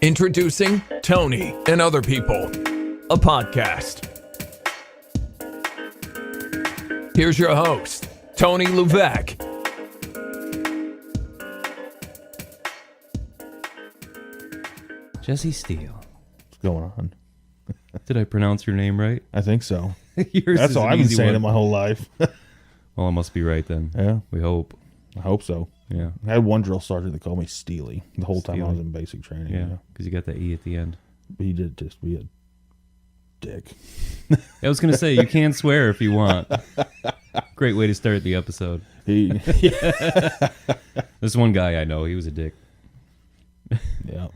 Introducing Tony and Other People, a podcast. Here's your host, Tony Levesque. Jesse Steele. What's going on? Did I pronounce your name right? I think so. Yours That's is all an I've been easy saying one. it my whole life. Well, I must be right then. Yeah, We hope. I hope so. Yeah. I had one drill sergeant that called me Steele the whole time I was Steele. in basic training. Yeah. Because you got the E at the end. But he did just be a dick. I was going to say, you can swear if you want. Great way to start the episode. He, This one guy I know, he was a dick. yeah.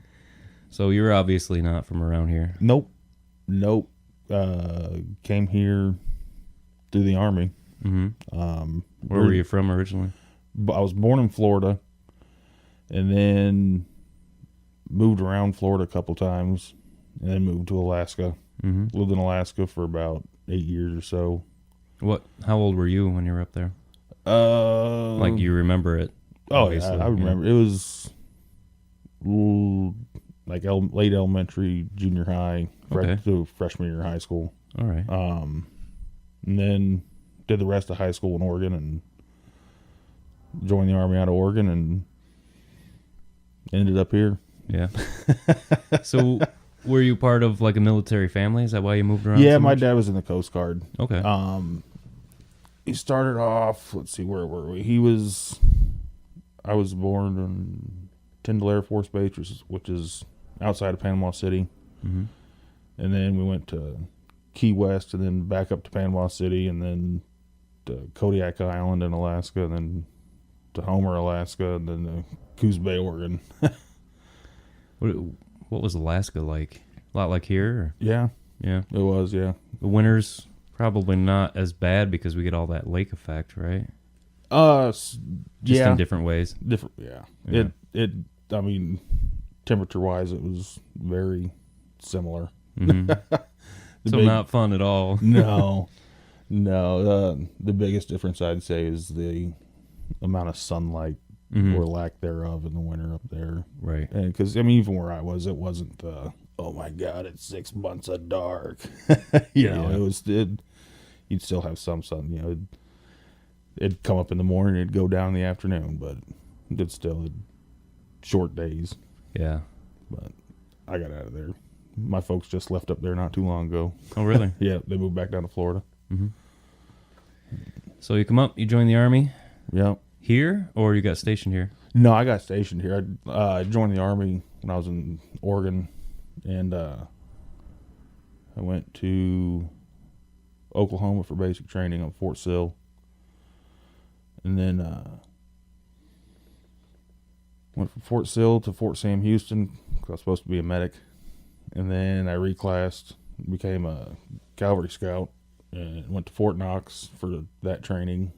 So you're obviously not from around here. Nope. Came here through the Army. Mm-hmm. Where were you from originally? I was born in Florida, and then moved around Florida a couple times, and then moved to Alaska. Mm-hmm. Lived in Alaska for about 8 years or so. How old were you when you were up there? Like you remember it? Oh, obviously. yeah, I remember. It was like late elementary, junior high, to freshman year of high school. All right. And then did the rest of high school in Oregon and joined the Army out of Oregon and ended up here. Yeah. So were you part of like a military family? Is that why you moved around? Yeah, so my much? dad was in the Coast Guard. Okay. He started off, let's see, where were we? I was born in Tyndall Air Force Base, which is outside of Panama City. Mm-hmm. And then we went to Key West and then back up to Panama City and then to Kodiak Island in Alaska and then to Homer, Alaska, and then to Coos Bay, Oregon. What was Alaska like? A lot like here? Or? Yeah, Yeah. it was, yeah. The winter's probably not as bad because we get all that lake effect, right? Just yeah. in different ways. Different, yeah. Yeah. I mean, temperature-wise, it was very similar. Mm-hmm. So not fun at all. No. The biggest difference I'd say is the amount of sunlight or lack thereof in the winter up there. Right. Because, I mean, even where I was, it wasn't, oh my God, it's 6 months of dark. You know, you'd still have some sun, you know. It'd come up in the morning, it'd go down in the afternoon, but it'd still short days. Yeah. But I got out of there. My folks just left up there not too long ago. Oh, really? Yeah, they moved back down to Florida. Mm-hmm. So you come up, you join the Army Yeah. here, or you got stationed here? No, I got stationed here. I joined the Army when I was in Oregon, and I went to Oklahoma for basic training on Fort Sill. And then went from Fort Sill to Fort Sam Houston because I was supposed to be a medic. And then I reclassed, became a cavalry scout, and went to Fort Knox for that training.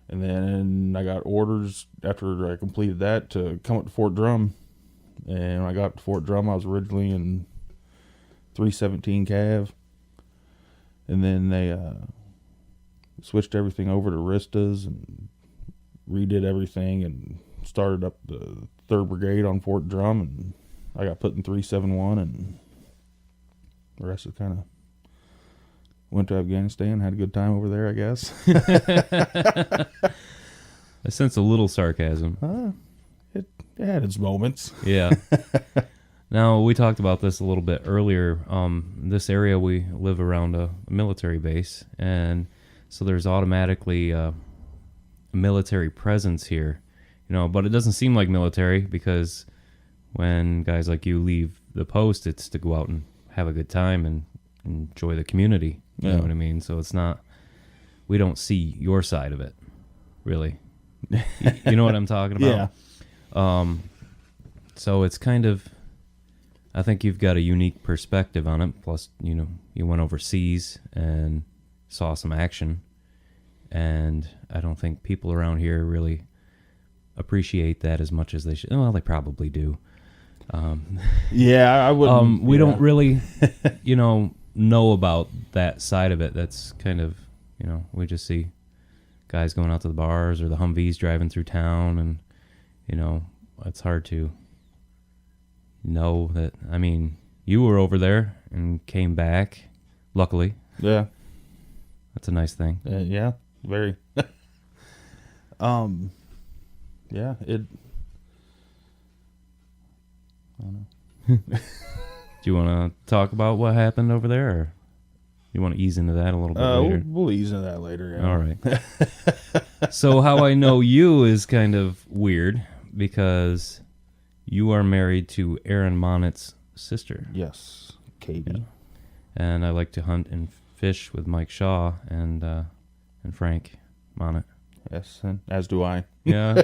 And then I got orders after I completed that to come up to Fort Drum. And when I got up to Fort Drum, I was originally in 317 Cav. And then they switched everything over to Ristas and redid everything and started up the 3rd Brigade on Fort Drum. And I got put in 371, and the rest is kind of went to Afghanistan, had a good time over there, I guess. I sense a little sarcasm. It had its moments. Yeah. Now, we talked about this a little bit earlier. This area, we live around a military base, and so there's automatically a military presence here, you know, but it doesn't seem like military because when guys like you leave the post, it's to go out and have a good time and enjoy the community. You know what I mean? So it's not, we don't see your side of it, really. You know what I'm talking about? Yeah. So it's kind of, I think you've got a unique perspective on it. Plus, you know, you went overseas and saw some action. And I don't think people around here really appreciate that as much as they should. Well, they probably do. Yeah, I wouldn't. We don't really, know about that side of it. That's kind of, we just see guys going out to the bars or the Humvees driving through town, and, it's hard to know that, I mean, you were over there and came back, luckily. Yeah. That's a nice thing. Yeah, very. Yeah, it. I don't know. Do you want to talk about what happened over there, or you want to ease into that a little bit later? We'll ease into that later. Yeah. All right. So how I know you is kind of weird because you are married to Aaron Monnett's sister. Yes, Katie. Yeah. And I like to hunt and fish with Mike Shaw and Frank Monnet. Yes, and as do I. Yeah.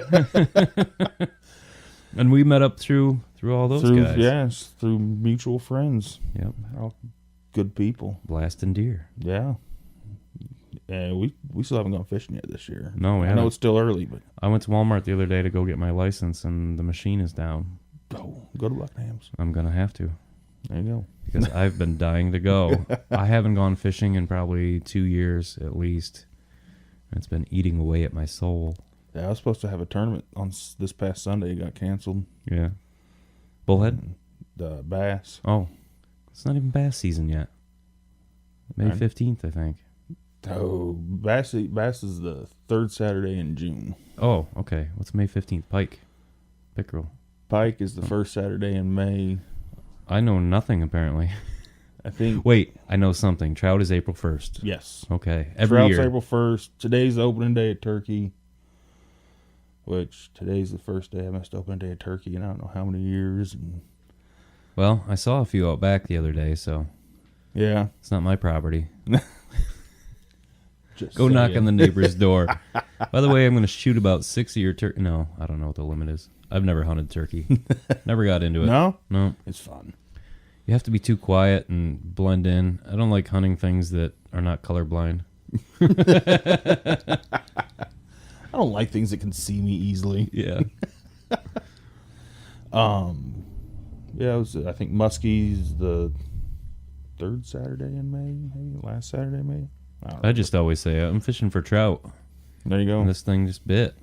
And we met up through all those guys. Yes, through mutual friends. Yep. They're all good people. Blasting deer. Yeah. And we still haven't gone fishing yet this year. No, we I haven't. know it's still early, but I went to Walmart the other day to go get my license, and the machine is down. go to Buckham's. I'm going to have to. There you go. Because I've been dying to go. I haven't gone fishing in probably 2 years at least. It's been eating away at my soul. Yeah, I was supposed to have a tournament on this past Sunday. It got canceled. Yeah. Bullhead? The bass. Oh. It's not even bass season yet. May Right. 15th, I think. Oh, bass is the third Saturday in June. Oh, okay. What's May 15th? Pike. Pickerel. Pike is the first Saturday in May. I know nothing, apparently. I think. Wait, I know something. Trout is April 1st. Yes. Okay. Every Trout's year. April 1st. Today's the opening day of turkey. Which today's the first day I missed opening day of turkey in I don't know how many years. And Well, I saw a few out back the other day, so yeah. it's not my property. Just Go knock saying. on the neighbor's door. By the way, I'm going to shoot about 6 of your turkey. No, I don't know what the limit is. I've never hunted turkey. Never got into it. No? No. It's fun. You have to be too quiet and blend in. I don't like hunting things that are not colorblind. I don't like things that can see me easily. Yeah. Yeah, it was, I think Muskie's the third Saturday in May, maybe last Saturday in May. I don't know. I just always say, I'm fishing for trout. There you go. And this thing just bit.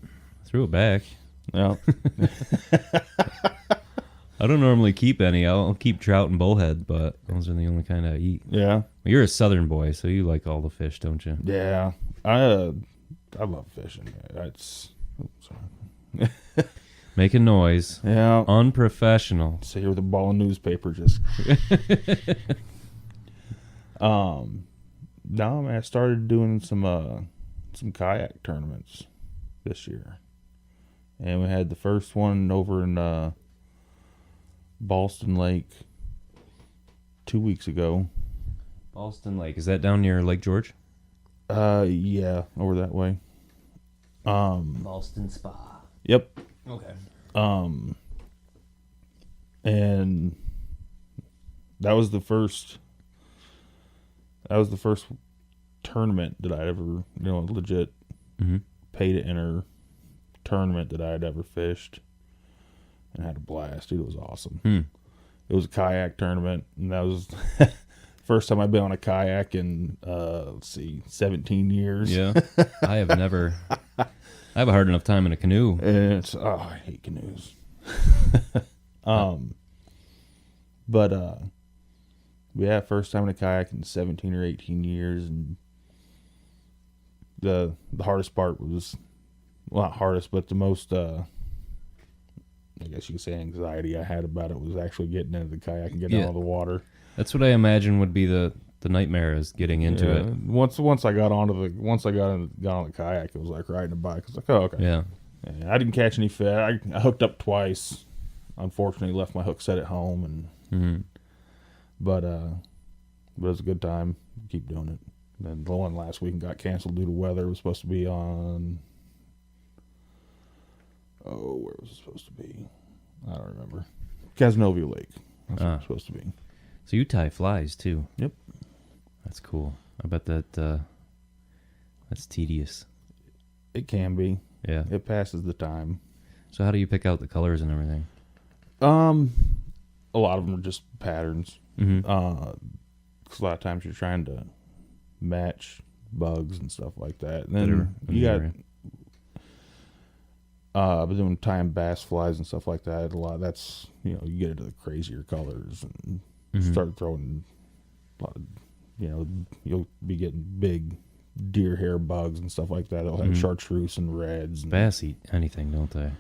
Threw it back. Yeah. I don't normally keep any. I'll keep trout and bullhead, but those are the only kind I eat. Yeah. You're a southern boy, so you like all the fish, don't you? Yeah. I love fishing. That's sorry. Making noise. Yeah. Unprofessional. Sit here with a ball of newspaper just No, man, I started doing some kayak tournaments this year. And we had the first one over in Ballston Lake 2 weeks ago. Ballston Lake. Is that down near Lake George? Yeah, over that way. Ballston Spa. Yep. Okay. And that was the first tournament that I ever, legit pay to enter tournament that I had ever fished, and had a blast. Dude, it was awesome. It was a kayak tournament, and that was first time I've been on a kayak in 17 years. Yeah. I have never. I have a hard enough time in a canoe. And it's I hate canoes. But yeah, first time in a kayak in 17 or 18 years, and the hardest part was, well, not hardest, but the most I guess you could say anxiety I had about it was actually getting into the kayak and getting out of the water. That's what I imagine would be the nightmare, is getting into it. Once I got on the kayak, it was like riding a bike. I was like, oh, okay. Yeah. Yeah, I didn't catch any fish. I hooked up twice. Unfortunately, left my hook set at home, but it was a good time. Keep doing it. And then the one last week got canceled due to weather. It was supposed to be on. Oh, where was it supposed to be? I don't remember. Cazenovia Lake. That's where it was supposed to be. So you tie flies too? Yep. That's cool. I bet that's tedious. It can be. Yeah. It passes the time. So how do you pick out the colors and everything? A lot of them are just patterns. Because a lot of times you're trying to match bugs and stuff like that. And then you got But then when tying bass flies and stuff like that, that's, you get into the crazier colors and start throwing a lot of, you'll be getting big deer hair bugs and stuff like that. They'll have chartreuse and reds. And bass eat anything, don't they?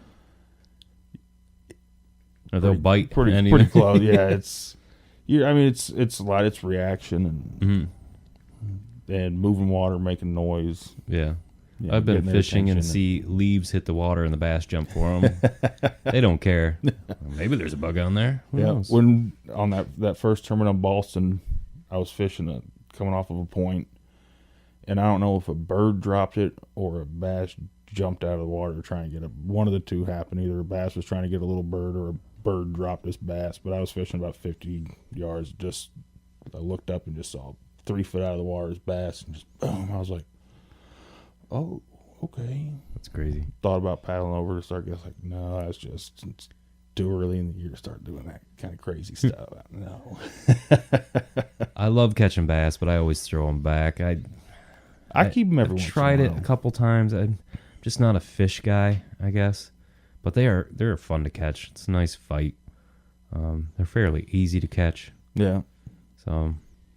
Or they'll bite pretty close. Yeah, it's a lot. It's reaction and moving water, making noise. Yeah. I've been fishing and see leaves hit the water and the bass jump for them. They don't care. Maybe there's a bug on there. Who knows? When on that first tournament on Boston, I was fishing coming off of a point, and I don't know if a bird dropped it or a bass jumped out of the water trying to get one of the two happened. Either a bass was trying to get a little bird or a bird dropped this bass. But I was fishing about 50 yards. I looked up and just saw 3 foot out of the water this bass, and just boom. I was like, oh, okay. That's crazy. Thought about paddling over to start. I was like, no, it's too early in the year to start doing that kind of crazy stuff. No. I love catching bass, but I always throw them back. I keep them every once in a tried it while. a couple times. I'm just not a fish guy, I guess. But they're fun to catch. It's a nice fight. They're fairly easy to catch. Yeah. So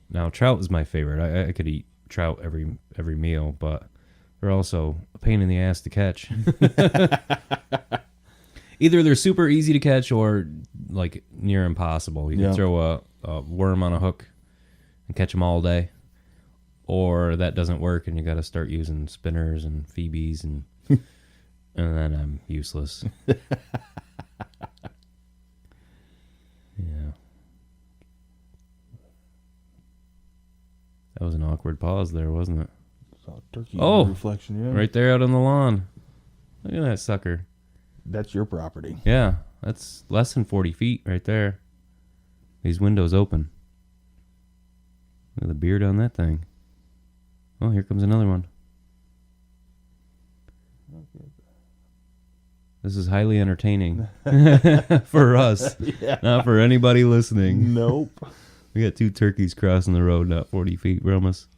now trout is my favorite. I could eat trout every meal, but they're also a pain in the ass to catch. Either they're super easy to catch or like near impossible. You can throw a worm on a hook and catch them all day, or that doesn't work and you got to start using spinners and Phoebes and then I'm useless. Yeah. That was an awkward pause there, wasn't it? Saw a turkey reflection, yeah. Right there out on the lawn. Look at that sucker. That's your property. Yeah, that's less than 40 feet right there. These windows open. Look at the beard on that thing. Oh, here comes another one. This is highly entertaining for us, not for anybody listening. Nope. We got 2 turkeys crossing the road, not 40 feet from us.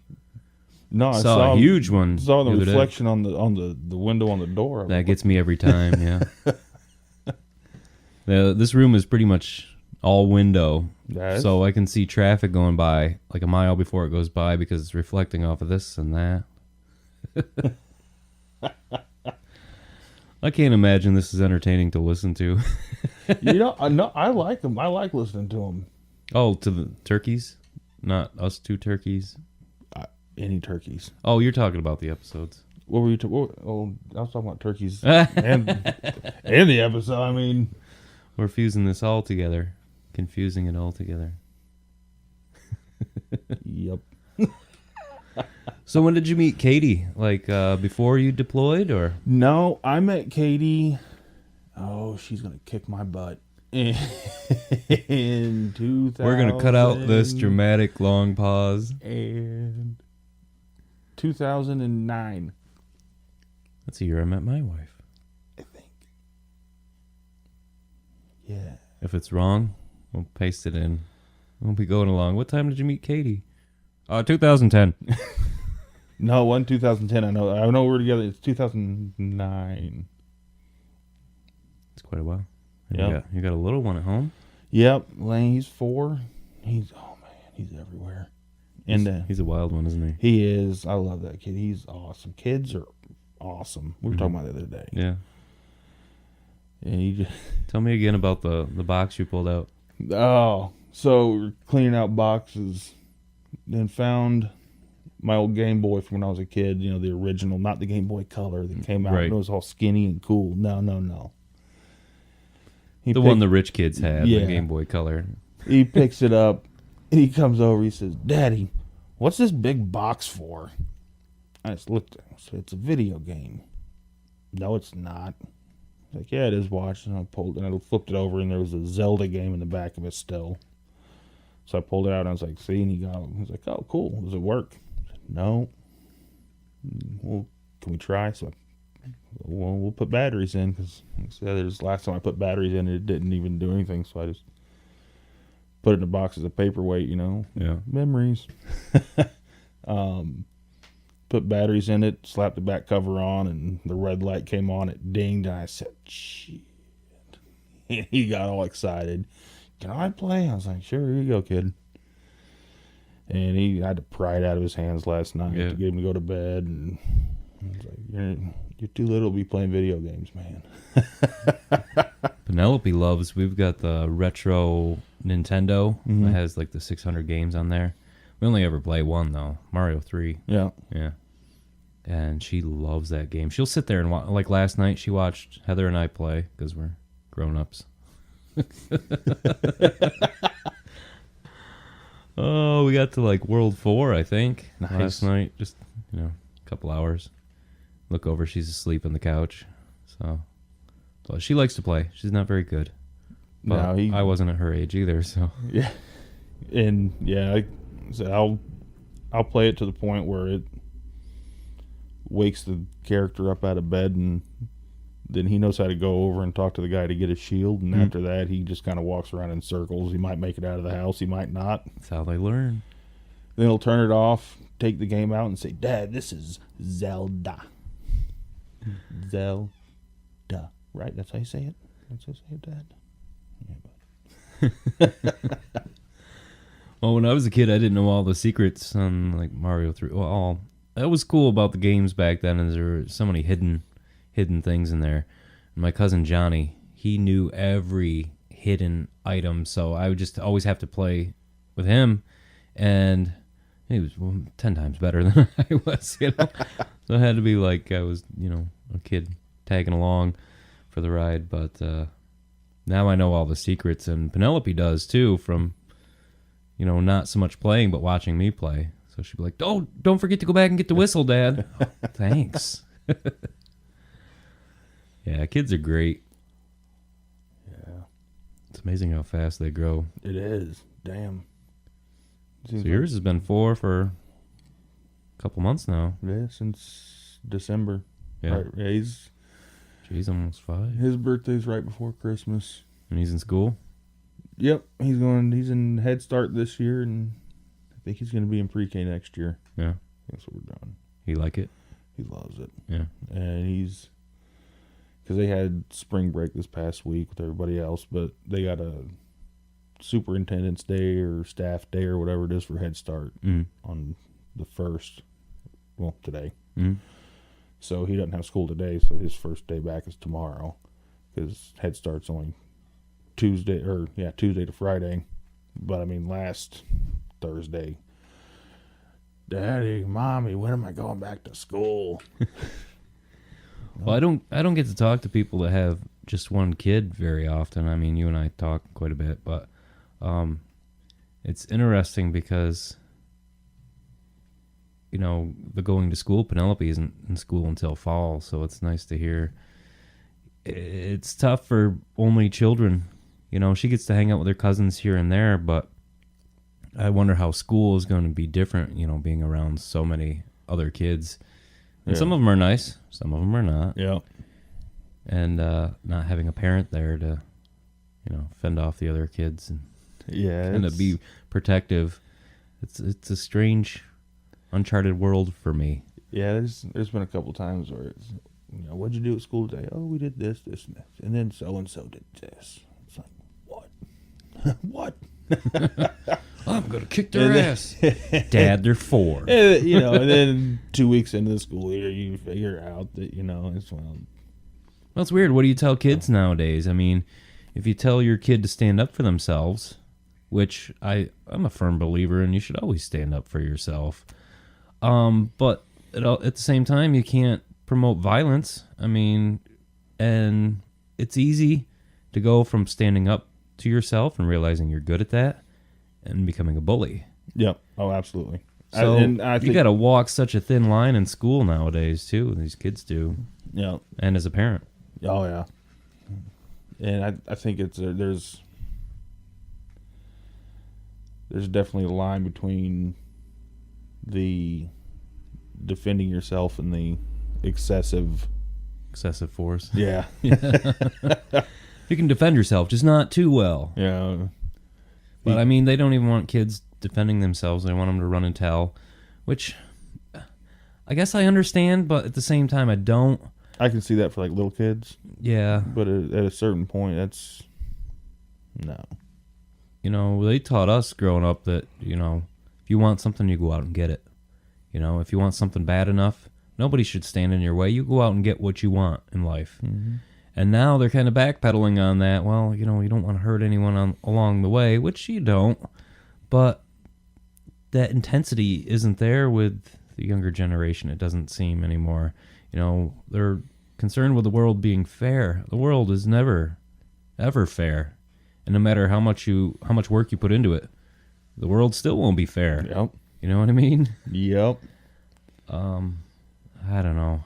No, I saw a huge one. Saw the other day. reflection on the window on the door. That gets me every time. Yeah. This room is pretty much all window, so I can see traffic going by like a mile before it goes by because it's reflecting off of this and that. I can't imagine this is entertaining to listen to. I like them. I like listening to them. Oh, to the turkeys, not us 2 turkeys. Any turkeys? Oh, you're talking about the episodes. What were you? I was talking about turkeys and the episode. I mean, we're fusing this all together, confusing it all together. Yep. So when did you meet Katie? Like before you deployed, or? No, I met Katie. Oh, she's gonna kick my butt. In 2000. We're gonna cut out this dramatic long pause. And 2009. That's the year I met my wife. I think. Yeah. If it's wrong, we'll paste it in. We'll be going along. What time did you meet Katie? 2010. No, it wasn't 2010. I know we were together. It's 2009. It's quite a while. Yeah. You got a little one at home? Yep. Lane, he's 4. He's everywhere. And he's a wild one, isn't he? He is. I love that kid. He's awesome. Kids are awesome. We were talking about it the other day. Yeah. Yeah. Tell me again about the box you pulled out. Oh, so we're cleaning out boxes and found my old Game Boy from when I was a kid. The original, not the Game Boy Color that came out. Right. And it was all skinny and cool. No. One the rich kids had, yeah. the Game Boy Color. He picks it up. And he comes over. He says, "Daddy, what's this big box for?" I just looked at him. I said, "It's a video game." "No, it's not." He's like, "Yeah, it is." Watch. And I flipped it over, and there was a Zelda game in the back of it still. So I pulled it out, and I was like, "See?" And he was like, "Oh, cool. Does it work?" I said, "No." "Well, can we try?" So we'll put batteries in, because last time I put batteries in, it didn't even do anything. So I just put it in a box as a paperweight, Yeah. Memories. put batteries in it, slapped the back cover on, and the red light came on. It dinged, and I said, shit. And he got all excited. Can I play? I was like, sure, here you go, kid. And he had to pry it out of his hands last night to get him to go to bed. And I was like, you're too little to be playing video games, man. Penelope loves, we've got the retro Nintendo that has like the 600 games on there. We only ever play one, though, Mario 3. Yeah. Yeah. And she loves that game. She'll sit there and watch. Like last night, she watched Heather and I play because we're grown-ups. Oh, we got to like World 4, I think, last night. Just, a couple hours. Look over, she's asleep on the couch. So she likes to play. She's not very good. But no, I wasn't at her age either, so. Yeah. And, yeah, I'll play it to the point where it wakes the character up out of bed, and then he knows how to go over and talk to the guy to get a shield, and after that he just kind of walks around in circles. He might make it out of the house, he might not. That's how they learn. Then he'll turn it off, take the game out, and say, Dad, this is Zelda. Zelda. Right? That's how you say it? That's how you say it, Dad? Yeah, Well, when I was a kid, I didn't know all the secrets on like Mario 3. Well, that was cool about the games back then, is there were so many hidden things in there. And my cousin Johnny, he knew every hidden item, so I would just always have to play with him, and he was 10 times better than I was, So it had to be like I was, a kid tagging along for the ride. But now I know all the secrets, and Penelope does too, from not so much playing, but watching me play. So she'd be like, don't forget to go back and get the whistle, Dad. Oh, thanks. Yeah, kids are great. Yeah. It's amazing how fast they grow. It is. Damn. So yours has been 4 for a couple months now. Yeah, since December. Yeah. Right. Yeah, he's almost 5. His birthday's right before Christmas. And he's in school? Yep. He's in Head Start this year, and I think he's going to be in pre-K next year. Yeah. That's what we're doing. He like it? He loves it. Yeah. And because they had spring break this past week with everybody else, but they got a superintendent's day or staff day or whatever it is for Head Start on the 1st. Well, today. So he doesn't have school today, so his first day back is tomorrow, because Head Start's only Tuesday to Friday. But I mean, last Thursday, Daddy, Mommy, when am I going back to school? Well, I don't get to talk to people that have just one kid very often. I mean, you and I talk quite a bit, but it's interesting because the going to school, Penelope isn't in school until fall, so it's nice to hear. It's tough for only children. She gets to hang out with her cousins here and there, but I wonder how school is going to be different, being around so many other kids. And some of them are nice, some of them are not. Yeah. And not having a parent there to, fend off the other kids and kind of be protective. It's a strange, uncharted world for me. Yeah, there's been a couple times where it's, what'd you do at school today? Oh, we did this, and this, and then so-and-so did this. It's like, what? What? I'm going to kick their ass. Dad, they're 4. And then 2 weeks into the school year, you figure out that, it's Well, it's weird. What do you tell kids nowadays? I mean, if you tell your kid to stand up for themselves, which I'm a firm believer in, you should always stand up for yourself. But at the same time, you can't promote violence. I mean, and it's easy to go from standing up to yourself and realizing you're good at that and becoming a bully. Yep. Oh, absolutely. So I think you got to walk such a thin line in school nowadays too. These kids do. Yeah. And as a parent. Oh yeah. And I think there's definitely a line between the defending yourself and the excessive force. Yeah. You can defend yourself, just not too well. Yeah. But I mean, they don't even want kids defending themselves. They want them to run and tell, which I guess I understand, but at the same time, I don't. I can see that for like little kids, Yeah. but at a certain point, that's no. You know, they taught us growing up that, you know, if you want something, you go out and get it. You know, if you want something bad enough, nobody should stand in your way. You go out and get what you want in life. Mm-hmm. And now they're kind of backpedaling on that. Well, you know, you don't want to hurt anyone along the way, which you don't. But that intensity isn't there with the younger generation, it doesn't seem anymore. You know, they're concerned with the world being fair. The world is never, ever fair. And no matter how much work you put into it, the world still won't be fair. Yep. You know what I mean? Yep. I don't know.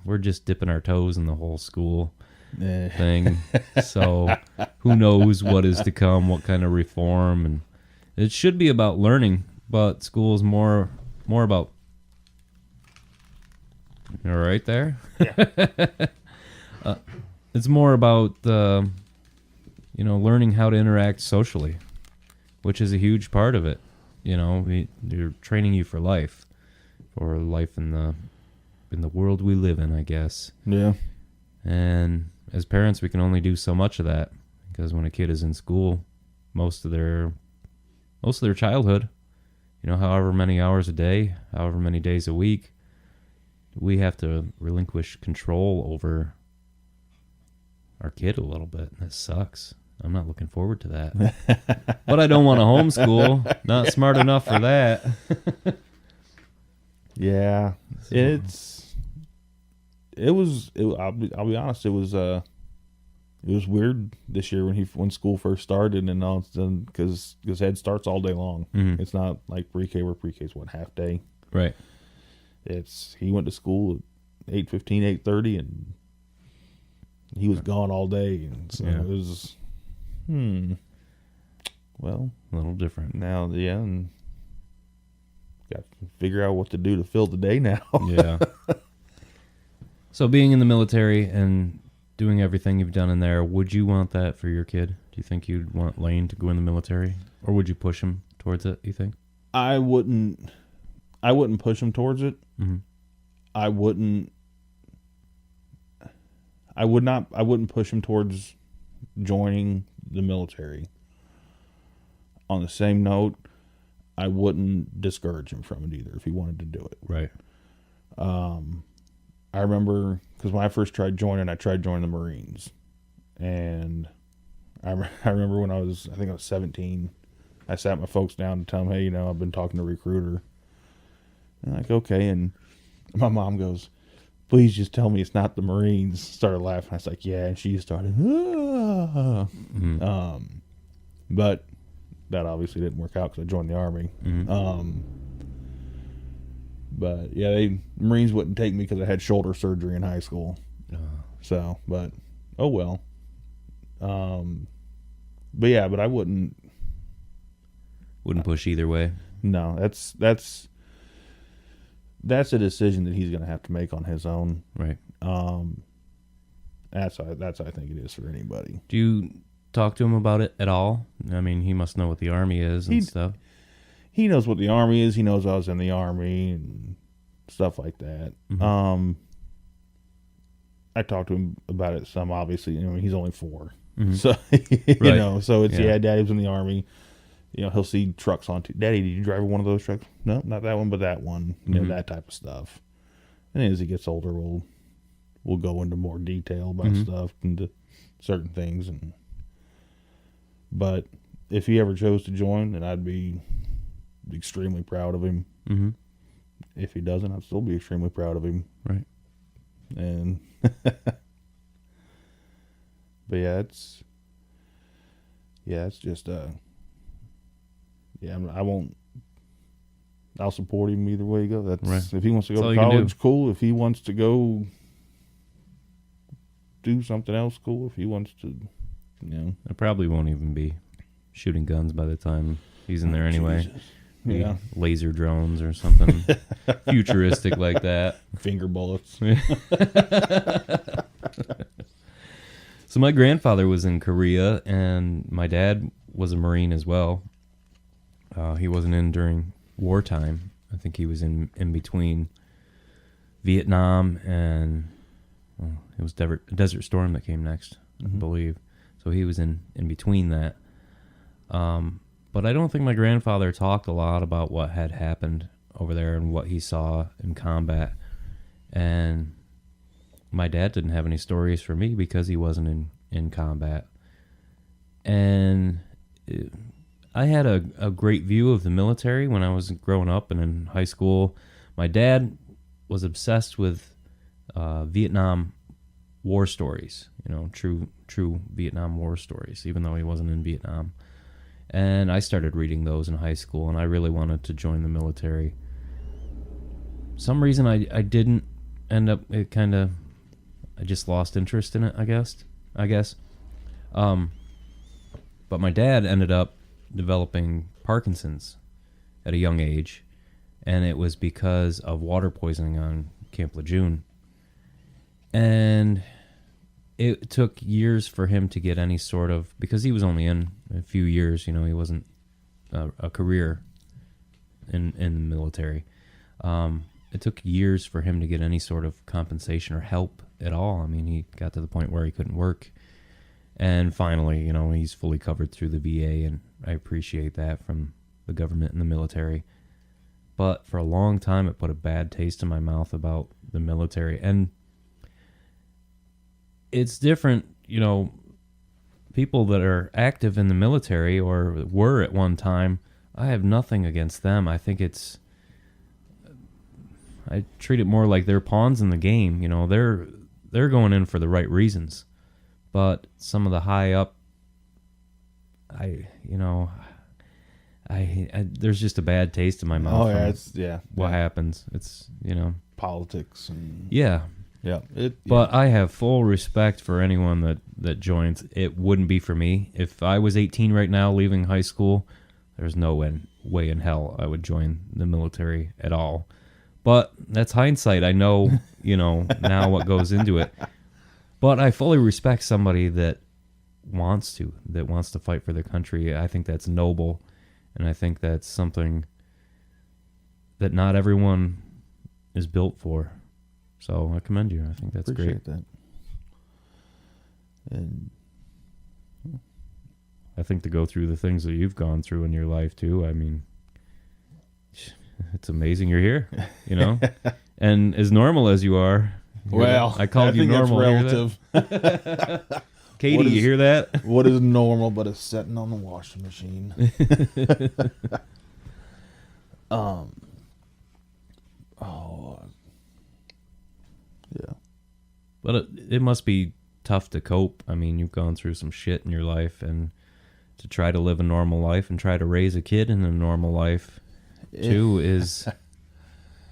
We're just dipping our toes in the whole school thing. So who knows what is to come, what kind of reform, and it should be about learning, but school is more about. You're right there. Yeah. It's more about learning how to interact socially, which is a huge part of it. You know, they're training you for life in the world we live in, I guess. Yeah. And as parents, we can only do so much of that, because when a kid is in school, most of their childhood, you know, however many hours a day, however many days a week, we have to relinquish control over our kid a little bit. That sucks. I'm not looking forward to that. But I don't want to homeschool. Not smart enough for that. Yeah. I'll be honest, it was weird this year when school first started, and all because Ed starts all day long. Mm-hmm. It's not like pre-K, where pre-K is half day. Right. He went to school at 8:15, 8:30, and he was gone all day, and so Yeah. it was well, A little different. now, yeah, and got to figure out what to do to fill the day now. Yeah. So being in the military and doing everything you've done in there, would you want that for your kid? Do you think you'd want Lane to go in the military, or would you push him towards it, you think? I wouldn't push him towards it. Mm-hmm. I wouldn't push him towards joining the military. On the same note, I wouldn't discourage him from it either if he wanted to do it. Right. I remember, because when I first tried joining the Marines, and I remember when I think I was 17, I sat my folks down to tell them, hey, you know, I've been talking to a recruiter. And I'm like, okay, and my mom goes, please just tell me it's not the Marines. Started laughing. I was like, yeah, and she started, Mm-hmm. But that obviously didn't work out because I joined the Army. Mm-hmm. But yeah, the Marines wouldn't take me because I had shoulder surgery in high school. So, but oh well. But yeah, but I wouldn't push either way. No, that's a decision that he's going to have to make on his own. Right. That's I think it is for anybody. Do you talk to him about it at all? I mean, he must know what the Army is and stuff. He knows what the Army is. He knows I was in the Army and stuff like that. Mm-hmm. I talked to him about it some. Obviously, you know, he's only 4, Mm-hmm. so Right. know. So it's Yeah. Daddy was in the Army. You know, he'll see trucks on. Daddy, did you drive one of those trucks? No, not that one, but that one. You know, Mm-hmm. that type of stuff. And as he gets older, we'll go into more detail about Mm-hmm. stuff and certain things. But if he ever chose to join, then I'd be extremely proud of him. Mm-hmm. If he doesn't, I'd still be extremely proud of him. Right. And but yeah, it's just I won't. I'll support him either way he goes. That's Right. If he wants to That's go all to you can do. college, cool. If he wants to go do something else, cool. If he wants to, you know, I probably won't even be shooting guns by the time he's in there anyway. Jesus. Maybe Yeah, laser drones or something futuristic like that. finger bullets. So my grandfather was in Korea, and my dad was a Marine as well. He wasn't in during wartime. I think he was in between. Vietnam, and it was Desert Storm that came next, I believe. So he was in between that. But I don't think my grandfather talked a lot about what had happened over there and what he saw in combat. And my dad didn't have any stories for me because he wasn't in combat. And I had a great view of the military when I was growing up and in high school. My dad was obsessed with Vietnam war stories, true Vietnam war stories, even though he wasn't in Vietnam. And I started reading those in high school, and I really wanted to join the military. Some reason I didn't end up. I just lost interest in it, I guess. But my dad ended up developing Parkinson's at a young age, and it was because of water poisoning on Camp Lejeune. And it took years for him to get any sort of, because he was only in a few years, he wasn't a career in the military. It took years for him to get any sort of compensation or help at all. I mean, he got to the point where he couldn't work. And finally, he's fully covered through the VA, and I appreciate that from the government and the military. But for a long time, it put a bad taste in my mouth about the military. And it's different, people that are active in the military or were at one time, I have nothing against them. I think I treat it more like they're pawns in the game. They're going in for the right reasons. But some of the high up, there's just a bad taste in my mouth. Oh yeah, what happens? It's politics and yeah. But I have full respect for anyone that joins. It wouldn't be for me. If I was 18 right now, leaving high school, there's no way in hell I would join the military at all. But that's hindsight. I know, now what goes into it. But I fully respect somebody that wants to fight for their country. I think that's noble, and I think that's something that not everyone is built for. So I commend you. I think that's Appreciate great. That. And I think to go through the things that you've gone through in your life too, I mean, it's amazing you're here, and as normal as you are. Well, I called you normal. That's relative. Katie, you hear that? What is normal but a setting on the washing machine? Yeah. But it must be tough to cope. I mean, you've gone through some shit in your life, and to try to live a normal life and try to raise a kid in a normal life too is,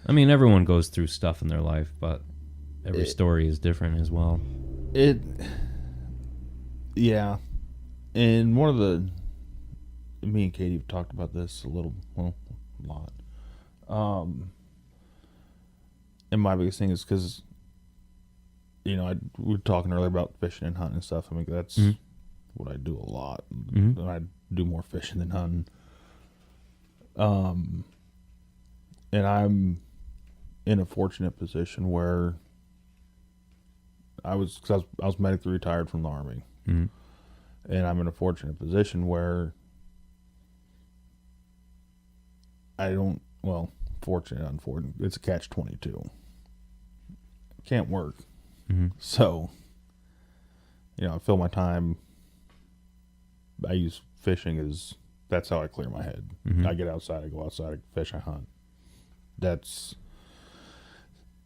I mean, everyone goes through stuff in their life, but every story is different as well. Yeah. And one of me and Katie have talked about this a lot. And my biggest thing is because, we were talking earlier about fishing and hunting and stuff. I mean, that's what I do a lot. And I do more fishing than hunting. And I'm in a fortunate position where I was medically retired from the Army. Mm-hmm. And I'm in a fortunate position where fortunate, unfortunate, it's a catch-22. Can't work. Mm-hmm. So, I fill my time. I use fishing that's how I clear my head. Mm-hmm. I get outside, I go outside, I fish, I hunt.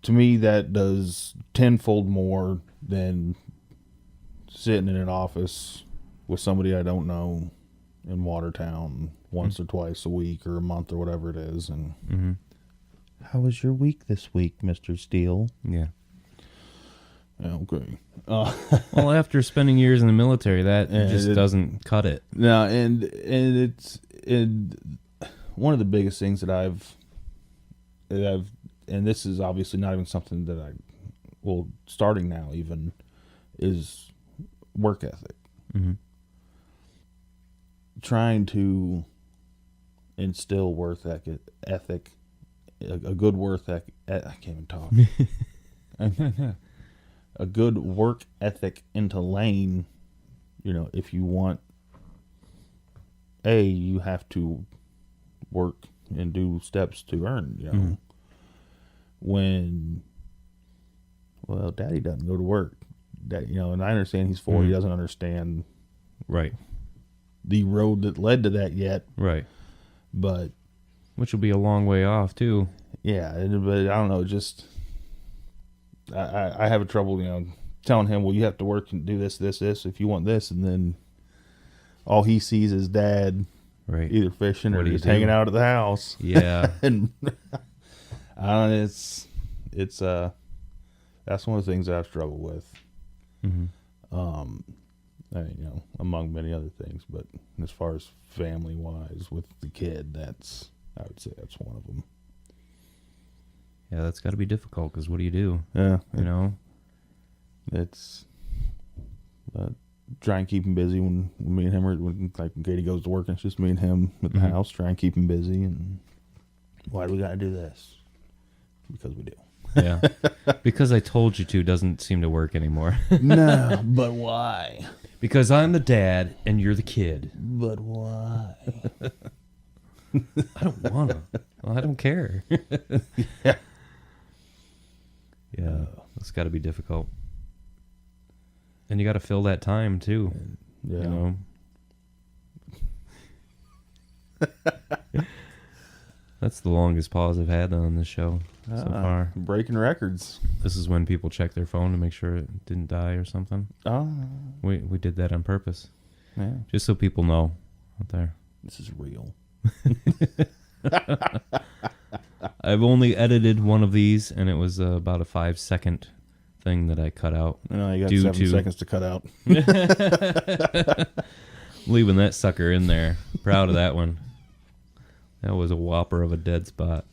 To me, that does tenfold more than sitting in an office with somebody I don't know in Watertown once or twice a week or a month or whatever it is. And how was your week this week, Mr. Steele? Yeah. Okay. Well, after spending years in the military, that just doesn't cut it. No, and it's one of the biggest things that I've, and this is obviously not even something that starting now even, is work ethic. Mm-hmm. Trying to instill work ethic a good work ethic. I can't even talk. A good work ethic into Lane. You know, if you want, you have to work and do steps to earn. You know, Daddy doesn't go to work. That, you know, and I understand he's 4. He doesn't understand Right. the road that led to that yet. Right. But which will be a long way off too. yeah, but I don't know. Just I have a trouble, you know, telling him, well, you have to work and do this if you want this, and then all he sees is Dad, right, either fishing what or do you just do? hanging out at the house. Yeah. And I don't know, it's that's one of the things that I struggle with. You know, among many other things, but as far as family wise with the kid, I would say that's one of them. Yeah, that's got to be difficult because what do you do? Yeah, You know? it's try and keep him busy when me and him are, when Katie goes to work and it's just me and him at the house. Try and keep him busy. And why do we got to do this? Because we do. Yeah. Because I told you to doesn't seem to work anymore. No, but why? Because I'm the dad and you're the kid. But why? I don't want to. Well, I don't care. Yeah. Yeah, that's got to be difficult. And you got to fill that time too. Yeah. You know? That's the longest pause I've had on this show so far. Breaking records. This is when people check their phone to make sure it didn't die or something. Oh. We did that on purpose. Yeah. Just so people know out there. This is real. I've only edited one of these, and it was about a 5-second thing that I cut out. No, you got Due 7 to- seconds to cut out. Leaving that sucker in there. Proud of that one. That was a whopper of a dead spot.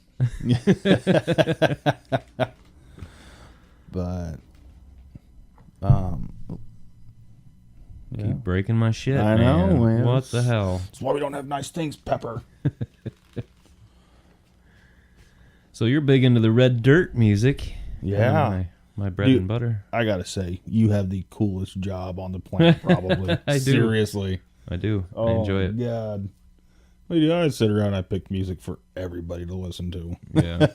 But yeah. Keep breaking my shit, I know, man. What the hell? That's why we don't have nice things, Pepper. So you're big into the red dirt music. Yeah. My bread Dude, and butter. I gotta say, you have the coolest job on the planet, probably. I do. Seriously. I do. I Oh, enjoy it. God. Well, yeah, I sit around and I pick music for everybody to listen to. Yeah.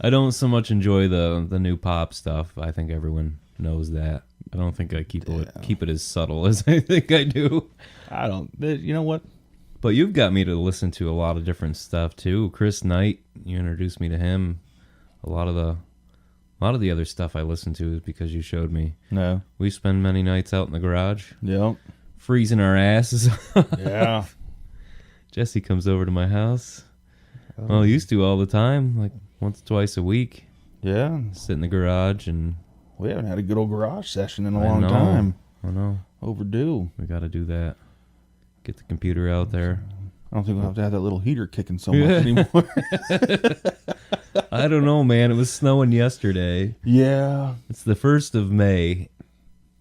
I don't so much enjoy the new pop stuff. I think everyone knows that. I don't think I keep it as subtle as I think I do. I don't. You know what? But you've got me to listen to a lot of different stuff too. Chris Knight, you introduced me to him. A lot of the other stuff I listen to is because you showed me. No. We spend many nights out in the garage, Yep. freezing our asses. Yeah. Jesse comes over to my house. Well, used to all the time, like once, twice a week. Yeah. Sit in the garage and We haven't had a good old garage session in a I long know. time. I know. Overdue. We got to do that. Get the computer out there. I don't think we'll have to have that little heater kicking so much anymore. I don't know, man. It was snowing yesterday. Yeah. It's the 1st of May,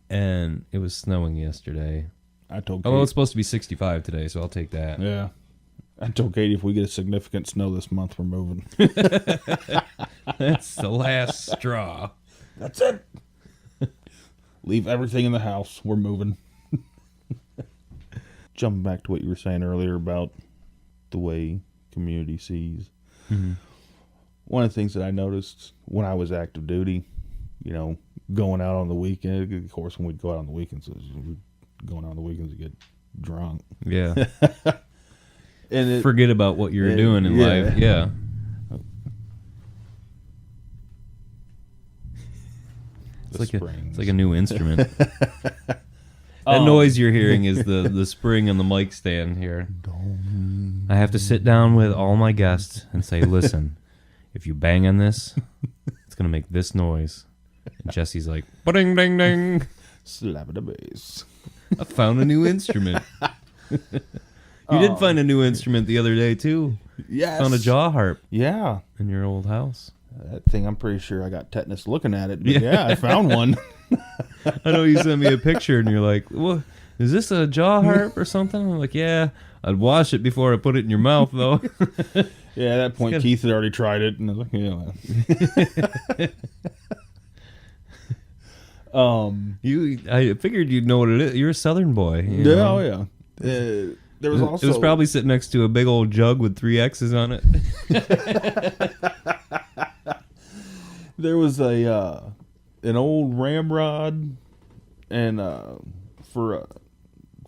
and it was snowing yesterday. I told Although Katie. it's supposed to be 65 today, so I'll take that. Yeah. I told Katie if we get a significant snow this month, we're moving. That's the last straw. That's it. Leave everything in the house. We're moving. Jumping back to what you were saying earlier about the way community sees. Mm-hmm. One of the things that I noticed when I was active duty, you know, going out on the weekend, of course, when we'd go out on the weekends, going out on the weekends to get drunk. Yeah. And Forget about what you're doing in life. Yeah. It's like a new instrument. That noise you're hearing is the spring on the mic stand here. I have to sit down with all my guests and say, listen, if you bang on this, it's going to make this noise. And Jesse's like, ding ding ding. Slap at the bass. I found a new instrument. You did find a new instrument the other day, too. Yes. Found a jaw harp Yeah. in your old house. That thing, I'm pretty sure I got tetanus looking at it. But yeah, I found one. I know you sent me a picture and you're like, "What? Is this a jaw harp or something?" I'm like, "Yeah, I'd wash it before I put it in your mouth, though." Yeah, at that point, Keith had already tried it, and I was like, yeah. I figured you'd know what it is. You're a Southern boy. You Yeah, know? oh yeah. There was also It was probably sitting next to a big old jug with 3 X's on it. there was an old ramrod and for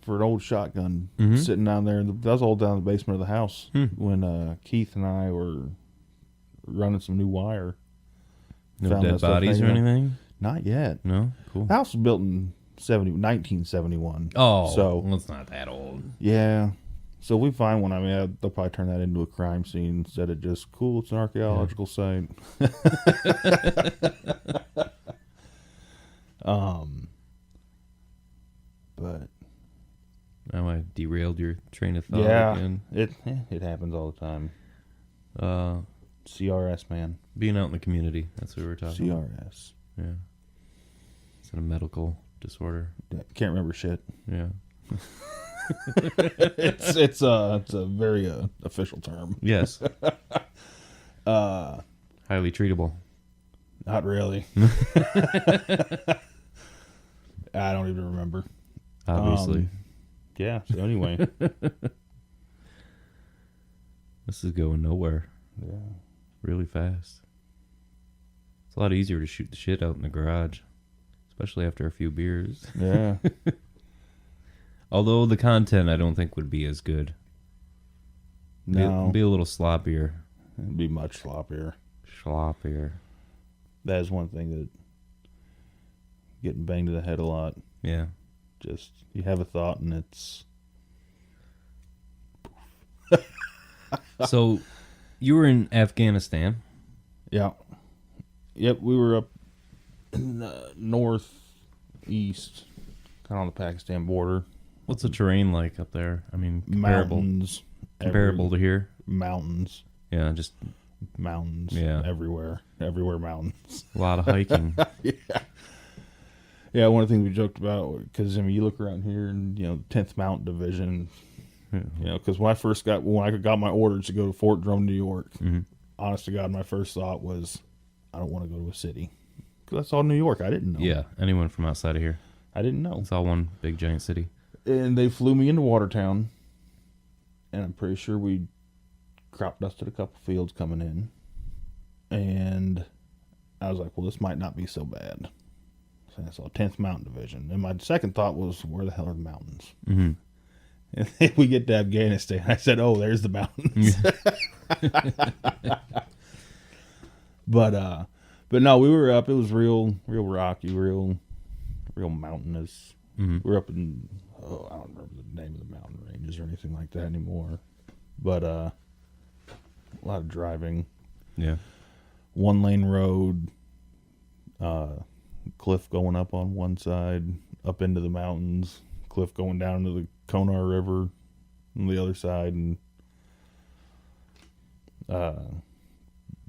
an old shotgun sitting down there. That was all down in the basement of the house when Keith and I were running some new wire. No dead bodies or anything? Not yet. No? Cool. The house was built in 1971. Oh, so well, it's not that old. Yeah. So if we find one, I mean, they'll probably turn that into a crime scene instead of just, cool, it's an archaeological site. But now I derailed your train of thought again. It happens all the time. CRS, man. Being out in the community, that's what we were talking about. CRS. Yeah. It's a medical disorder. Can't remember shit. Yeah. It's a very official term. Yes. Highly treatable. Not really. I don't even remember. Obviously. Yeah. So anyway, this is going nowhere. yeah. Really fast. It's a lot easier to shoot the shit out in the garage, especially after a few beers. Yeah. Although the content I don't think would be as good. No. Be a little sloppier. It'd be much sloppier. Sloppier. That is one thing that getting banged to the head a lot. Yeah. Just you have a thought and it's So you were in Afghanistan. yeah. Yep, we were up in the northeast, kind of on the Pakistan border. What's the terrain like up there? I mean, comparable Mountains. to here. Mountains. Yeah, just Mountains. Yeah. Everywhere mountains. a lot of hiking. Yeah, one of the things we joked about, because I mean, you look around here and, you know, the 10th Mountain Division, you know, because when I got my orders to go to Fort Drum, New York, honest to God, my first thought was, I don't want to go to a city. Because that's all New York. I didn't know. Yeah, anyone from outside of here. I didn't know. It's all one big giant city. And they flew me into Watertown, and I'm pretty sure we crop dusted a couple fields coming in. And I was like, well, this might not be so bad. So I saw 10th Mountain Division. And my second thought was, where the hell are the mountains? Mm-hmm. And then we get to Afghanistan. I said, oh, there's the mountains. But no, we were up. It was real rocky, real mountainous. Mm-hmm. We were up in, I don't remember the name of the mountain ranges or anything like that anymore. But a lot of driving. Yeah. 1-lane road, cliff going up on one side, up into the mountains, cliff going down to the Konar River on the other side, and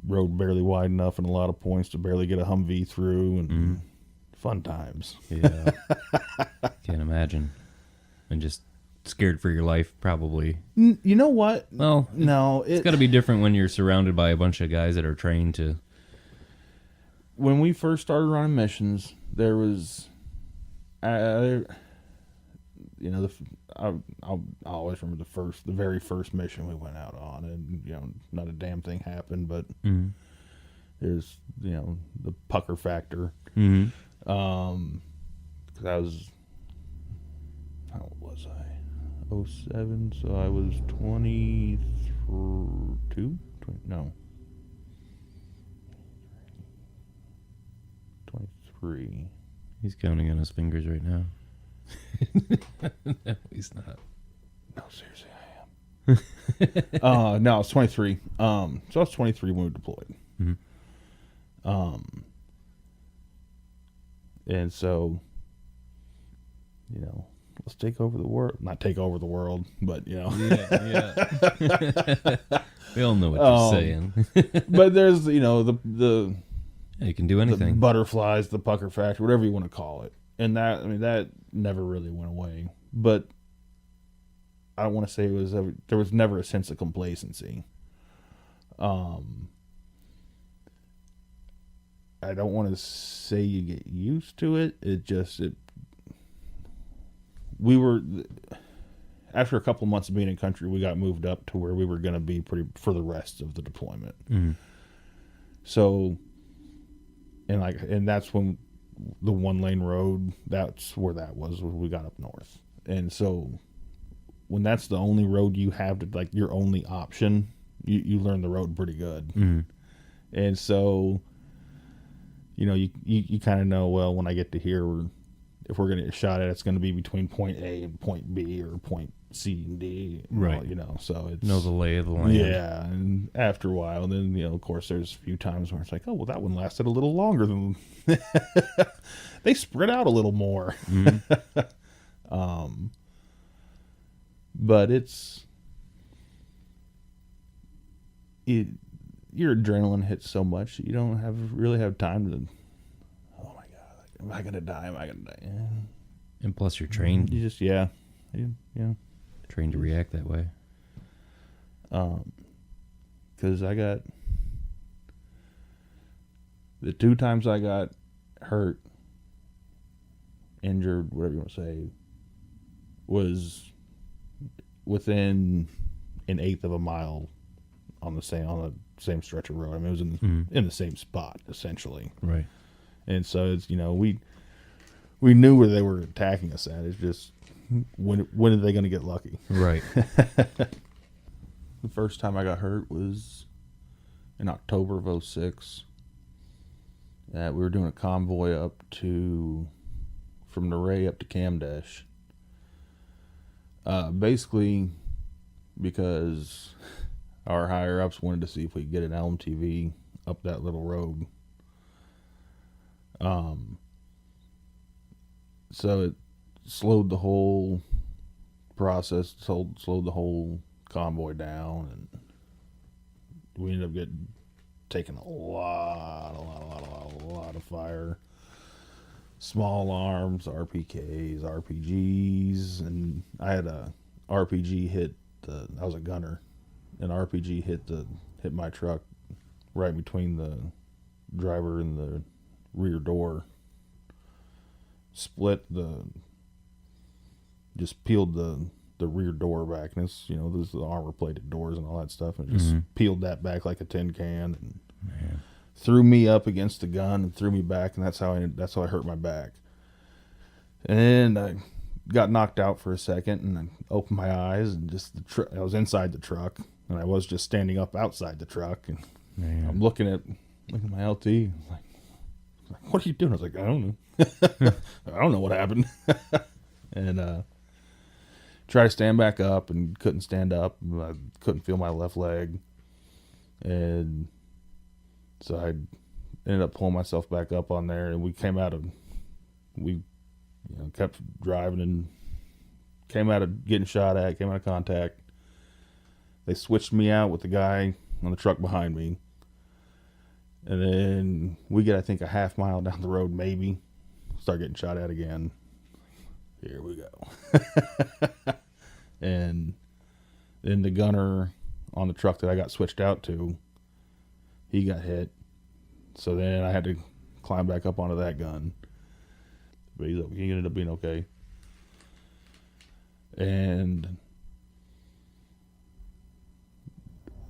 road barely wide enough and a lot of points to barely get a Humvee through, and fun times. Yeah. Can't imagine. And just scared for your life, probably. You know what? Well, no, it's got to be different when you're surrounded by a bunch of guys that are trained to. When we first started running missions, there was, you know, I always remember the very first mission we went out on, and you know, not a damn thing happened, but there's, you know, the pucker factor. Mm-hmm. 'Cause I was, how old was I? 07, so I was 22? No. 23. He's counting on his fingers right now. No, he's not. No, seriously, I am. No, I was 23. So I was 23 when we deployed. Mm-hmm. And so, you know, let's take over the world. Not take over the world, but, you know. Yeah. We all know what you're saying. But there's, you know, the Yeah, you can do anything. the butterflies, the pucker factor, whatever you want to call it. And that, I mean, that never really went away. But I don't want to say there was never a sense of complacency. I don't want to say you get used to it. We were, after a couple months of being in country, we got moved up to where we were going to be for the rest of the deployment. Mm-hmm. So, and that's when the 1-lane road, that's where that was when we got up north. And so when that's the only road you have to, like, your only option, you learn the road pretty good. Mm-hmm. And so, you kind of know, well, when I get to here, if we're going to get shot at, it's going to be between point A and point B or point C and D. Right. So it's... Know the lay of the land. Yeah, and after a while, then, of course, there's a few times where it's like, oh, well, that one lasted a little longer than... They spread out a little more. Mm-hmm. But your adrenaline hits so much that you don't really have time to, oh my God, am I going to die? Am I going to die? Yeah. And plus you're trained. You just, yeah. Trained to react that way. Because I got, the 2 times I got hurt, injured, whatever you want to say, was within an eighth of a mile on the same stretch of road. I mean, it was in the same spot essentially. Right. And so it's, we knew where they were attacking us at. It's just when are they going to get lucky? Right. The first time I got hurt was in October of 2006. We were doing a convoy from Naray up to Camdesh. Basically because our higher ups wanted to see if we could get an LMTV up that little road. So it slowed the whole process, slowed the whole convoy down, and we ended up taking a lot of fire. Small arms, RPKs, RPGs, and I had a RPG I was a gunner. An RPG hit my truck right between the driver and the rear door. Just peeled the rear door back, and it's, there's the armor plated doors and all that stuff, and just peeled that back like a tin can, and threw me up against the gun and threw me back, and that's how I hurt my back. And I got knocked out for a second, and I opened my eyes, and just I was inside the truck, and I was just standing up outside the truck, and I'm looking at my LT. I'm like, what are you doing? I was like, I don't know. I don't know what happened. And tried to stand back up and couldn't stand up. I couldn't feel my left leg. And so I ended up pulling myself back up on there, and we kept driving and came out of getting shot at, came out of contact. They switched me out with the guy on the truck behind me. And then we get, I think, a half mile down the road, maybe, start getting shot at again. Here we go. And then the gunner on the truck that I got switched out to, he got hit. So then I had to climb back up onto that gun. But he ended up being okay. And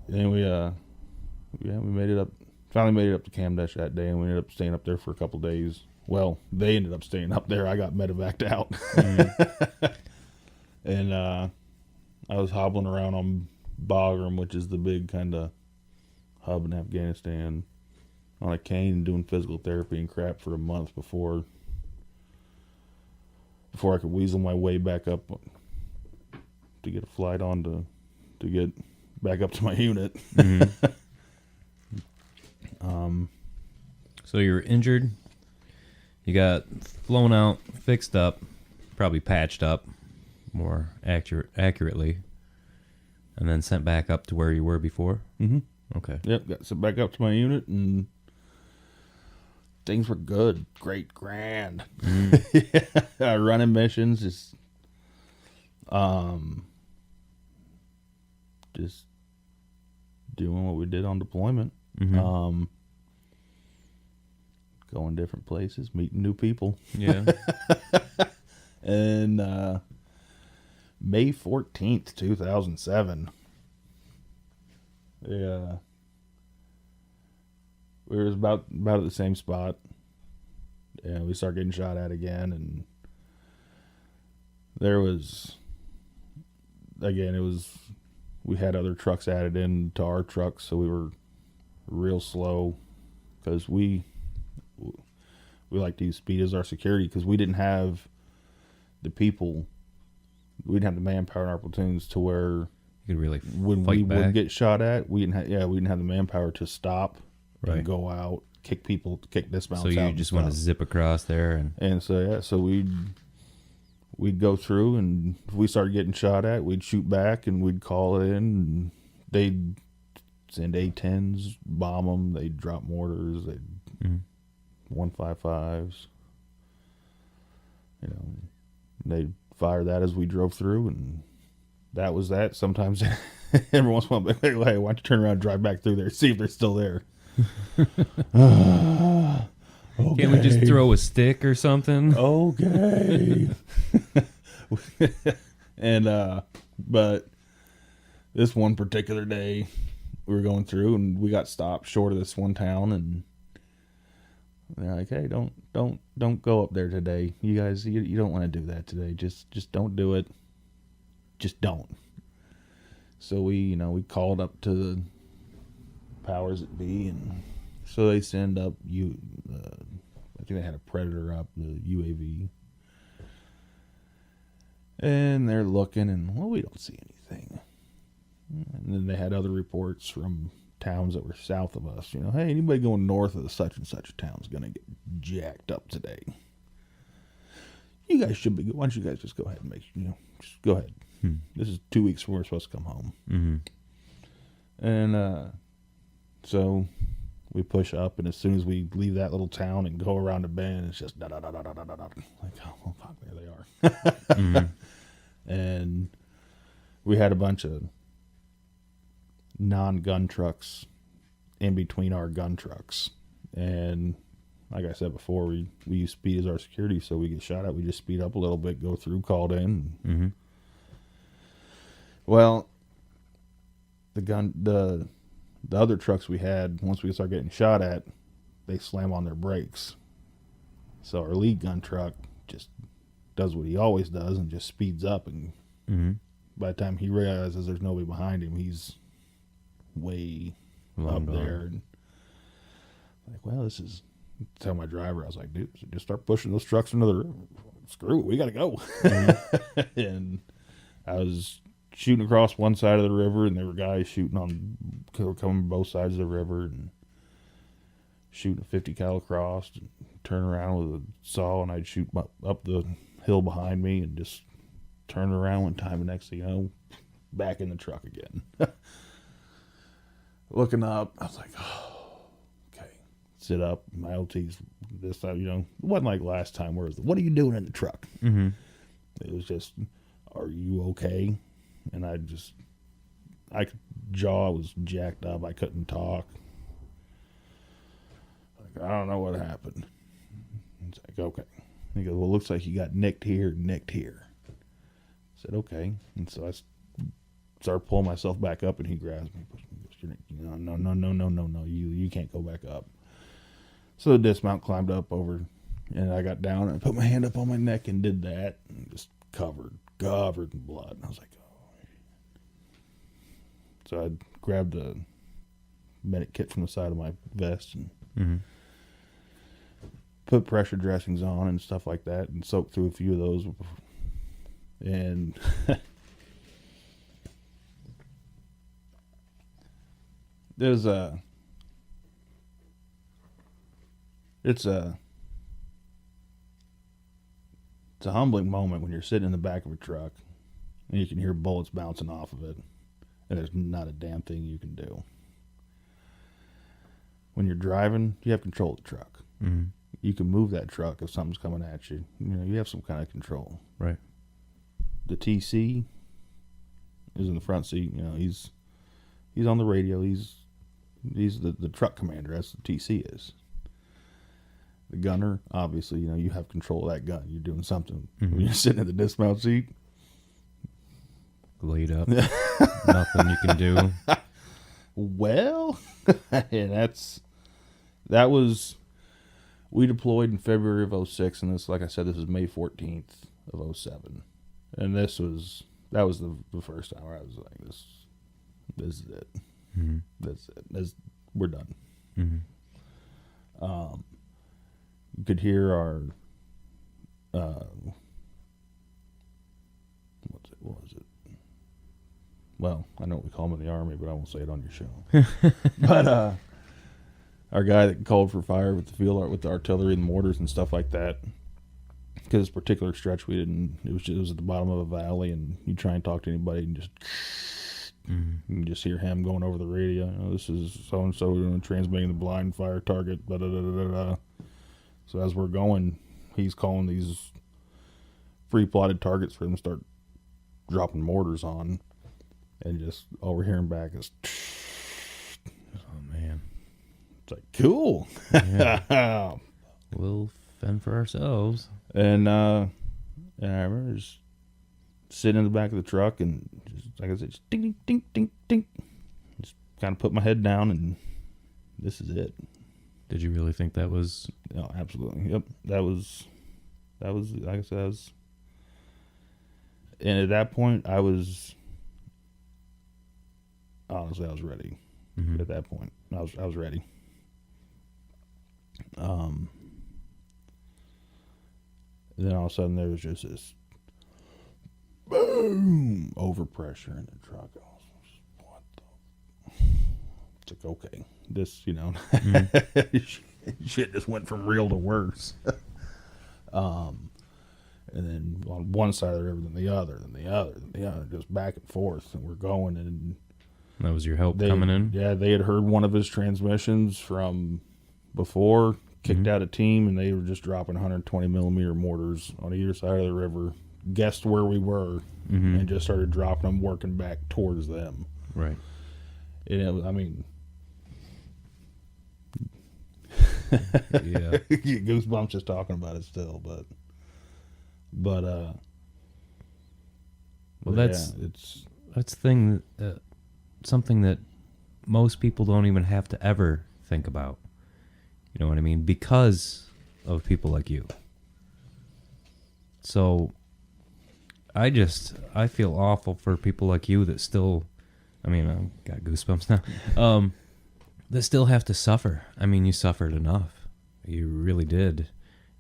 then we made it up. Finally made it up to Camdesh that day, and we ended up staying up there for a couple days. Well, they ended up staying up there. I got medevaced out. Mm-hmm. And I was hobbling around on Bagram, which is the big kind of hub in Afghanistan, on a cane and doing physical therapy and crap for a month before I could weasel my way back up to get a flight on to get back up to my unit. Mm-hmm. So you were injured, you got flown out, fixed up, probably patched up more accurately, and then sent back up to where you were before? Mm-hmm. Okay. Yep, got sent back up to my unit, and things were good. Great, grand. Mm-hmm. Yeah, running missions, just doing what we did on deployment. Mm-hmm. Going different places, meeting new people. Yeah. And May 14th, 2007. Yeah. We were about at the same spot. And we started getting shot at again, and there was, again, we had other trucks added in to our trucks, so we were real slow because we like to use speed as our security because we didn't have the people, we didn't have the manpower in our platoons to where You could really when fight we back. would get shot at, we didn't have the manpower to stop Right. and go out, kick dismounts So out. you and just want to stuff. zip across there And so we'd go through, and if we started getting shot at, we'd shoot back, and we'd call it in, and they'd send A-10s, bomb them, they'd drop mortars, they'd Mhm. 155s, they'd fire that as we drove through, and that was that. Sometimes every once in a while, hey, why don't you turn around and drive back through there, see if they're still there. Okay. Can't we just throw a stick or something? Okay. And but this one particular day we were going through, and we got stopped short of this one town, and they're like, hey, don't go up there today. You guys, you don't want to do that today. Just don't do it. Just don't. So we called up to the powers that be, and so they send up I think they had a Predator up, the UAV. And they're looking, and, well, we don't see anything. And then they had other reports from towns that were south of us. Hey, anybody going north of the such and such town's going to get jacked up today. You guys should be good. Why don't you guys just go ahead and just go ahead. This is 2 weeks before we're supposed to come home. Mm-hmm. And so we push up, and as soon as we leave that little town and go around a bend, it's just da-da-da-da-da-da-da. Like, oh, fuck, there they are. Mm-hmm. And we had a bunch of non-gun trucks in between our gun trucks. And like I said before, we use speed as our security, so we get shot at. We just speed up a little bit, go through, called in. Mm-hmm. Well, the other trucks we had, once we start getting shot at, they slam on their brakes. So our lead gun truck just does what he always does and just speeds up, and by the time he realizes there's nobody behind him, he's way Long up gone. there. And like, well, tell my driver, I was like, dude, just start pushing those trucks into the river. Screw it, we gotta go. And I was shooting across one side of the river, and there were guys coming both sides of the river, and shooting a 50 cal across, and turn around with a saw, and I'd shoot up the hill behind me, and just turn around one time, and next thing you know, back in the truck again. Looking up, I was like, oh, okay. Sit up, my LT's this time, it wasn't like last time where it was, what are you doing in the truck? Mm-hmm. It was just, are you okay? And jaw was jacked up. I couldn't talk. Like, I don't know what happened. It's like, okay. He goes, well, it looks like you got nicked here, nicked here. I said, okay. And so I started pulling myself back up, and he grabs me. He goes, no, you can't go back up. So the dismount climbed up over, and I got down, and I put my hand up on my neck and did that, and just covered in blood. And I was like, so I grabbed the medic kit from the side of my vest and put pressure dressings on and stuff like that, and soaked through a few of those. And it's a humbling moment when you're sitting in the back of a truck and you can hear bullets bouncing off of it, and there's not a damn thing you can do. When you're driving, you have control of the truck. Mm-hmm. You can move that truck if something's coming at you. You have some kind of control. Right. The TC is in the front seat. He's on the radio. He's the truck commander. That's what TC is. The gunner, obviously, you have control of that gun. You're doing something. Mm-hmm. When you're sitting in the dismount seat, Laid up. Nothing you can do. well, that was, we deployed in February of 2006, and this, like I said, this is May 14th of 2007. And that was the first time where I was like, this is it. Mm-hmm. That's it. We're done. Mm-hmm. You could hear our, what was it? Well, I know what we call them in the Army, but I won't say it on your show. But our guy that called for fire with the field with the artillery and mortars and stuff like that, because this particular stretch it was at the bottom of a valley, and you try and talk to anybody and just you can just hear him going over the radio. This is so and so transmitting the blind fire target. Blah, blah, blah, blah, blah. So as we're going, he's calling these pre-plotted targets for them to start dropping mortars on, and just all we're hearing back is, Oh, man. it's like, cool. Yeah. We'll fend for ourselves. And I remember just sitting in the back of the truck and, just, like I said, just ding, ding, ding, ding, ding. Just kind of put my head down, and this is it. Did you really think that was... Oh, absolutely. Yep. That was, like I said, and at that point, honestly, I was ready. Mm-hmm. At that point, I was ready. And then all of a sudden, there was just this boom overpressure in the truck. I was, what the? It's like, okay, this, shit just went from real to worse. And then on one side of the river, then the other, just back and forth, and we're going, and that was your help coming in? Yeah, they had heard one of his transmissions from before, kicked out a team, and they were just dropping 120 millimeter mortars on either side of the river, guessed where we were, and just started dropping them, working back towards them. Right. And it was, I mean, Yeah. get goosebumps just talking about it still, but well, it's that's the thing, something that most people don't even have to ever think about. You know what I mean? Because of people like you. So I feel awful for people like you that still, I've got goosebumps now, that still have to suffer. I mean, you suffered enough. You really did.